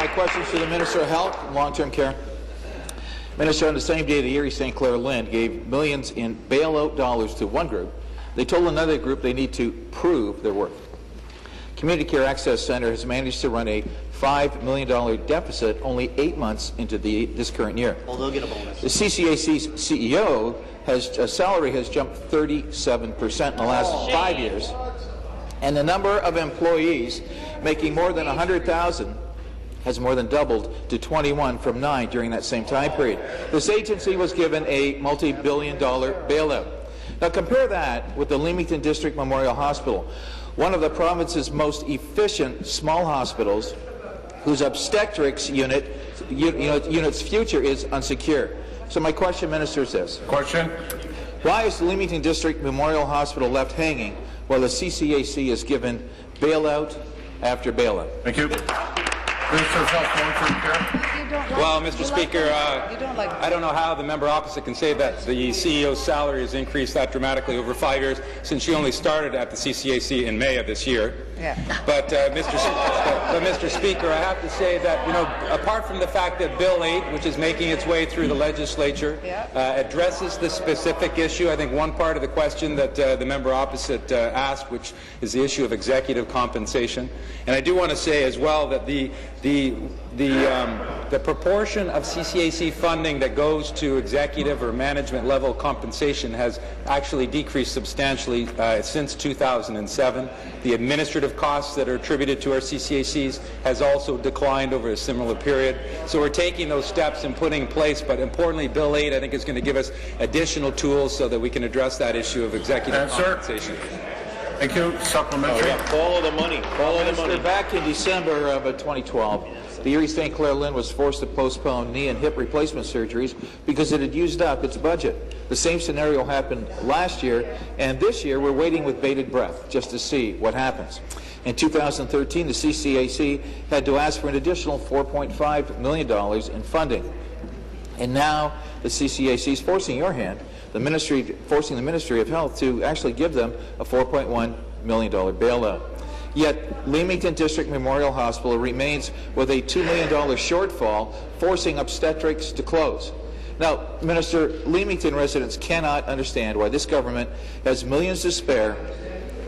My question is to the Minister of Health and Long-Term Care. Minister, on the same day, the Erie St. Clair LHIN gave millions in bailout dollars to one group. They told another group they need to prove their worth. Community Care Access Centre has managed to run a $5 million deficit only 8 months into this current year. Well, they'll get a bonus. The CCAC's CEO salary has jumped 37% in the last 5 years, and the number of employees making more than $100,000 has more than doubled to 21 from 9 during that same time period. This agency was given a multi-billion-dollar bailout. Now compare that with the Leamington District Memorial Hospital, one of the province's most efficient small hospitals, whose obstetrics unit's future is unsecure. So my question, Minister, is this. Question. Why is the Leamington District Memorial Hospital left hanging while the CCAC is given bailout after bailout? Thank you. Minister of Health, Long-Term Care. Well, Mr. Speaker, I don't know how the member opposite can say that the CEO's salary has increased that dramatically over 5 years since she only started at the CCAC in May of this year. Yeah. But, Mr. Speaker, I have to say that, apart from the fact that Bill 8, which is making its way through the legislature, addresses the specific issue, I think one part of the question that the member opposite asked, which is the issue of executive compensation. And I do want to say as well that the proportion of CCAC funding that goes to executive or management level compensation has actually decreased substantially since 2007. The administrative costs that are attributed to our CCACs has also declined over a similar period. So we're taking those steps and putting in place, but importantly, Bill 8, I think, is going to give us additional tools so that we can address that issue of executive compensation. Thank you. Supplementary. Follow the money. Follow the money. Back in December of 2012, the Erie St. Clair LHIN was forced to postpone knee and hip replacement surgeries because it had used up its budget. The same scenario happened last year, and this year we're waiting with bated breath just to see what happens. In 2013, the CCAC had to ask for an additional $4.5 million in funding. And now the CCAC is forcing your hand, forcing the Ministry of Health to actually give them a $4.1 million bailout. Yet Leamington District Memorial Hospital remains with a $2 million shortfall, forcing obstetrics to close. Now, Minister, Leamington residents cannot understand why this government has millions to spare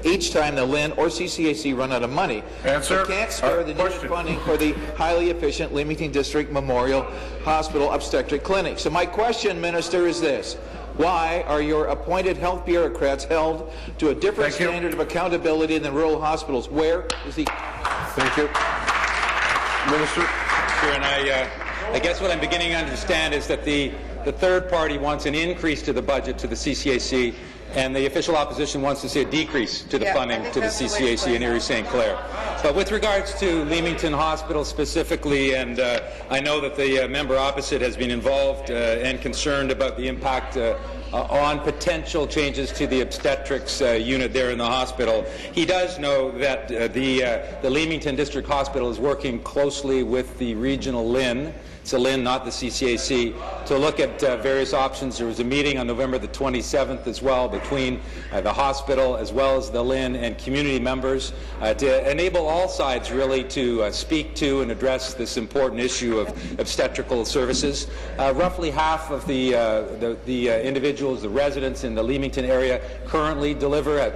each time the LHIN or CCAC run out of money. Answer. But can't spare the needed funding for the highly efficient Leamington District Memorial Hospital obstetric clinic. So my question, Minister, is this. Why are your appointed health bureaucrats held to a different standard of accountability than rural hospitals? Where is the... Thank you. Minister. Sure, and I guess what I'm beginning to understand is that the third party wants an increase to the budget to the CCAC, and the official opposition wants to see a decrease to the funding to the CCAC in Erie St. Clair. But with regards to Leamington Hospital specifically, and I know that the member opposite has been involved and concerned about the impact on potential changes to the obstetrics unit there in the hospital. He does know that the Leamington District Hospital is working closely with the regional LHIN. It's a LHIN, not the CCAC, to look at various options. There was a meeting on November the 27th as well between the hospital as well as the LHIN and community members to enable all sides really to speak to and address this important issue of obstetrical services. Roughly half of the individuals, the residents in the Leamington area currently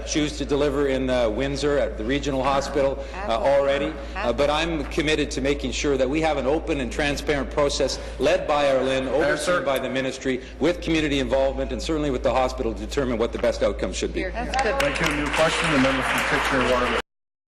choose to deliver in Windsor at the regional hospital already. But I'm committed to making sure that we have an open and transparent process led by our LHIN, overseen by the ministry, with community involvement and certainly with the hospital to determine what the best outcome should be. Thank you. New question, the member from Kitchener-Waterloo.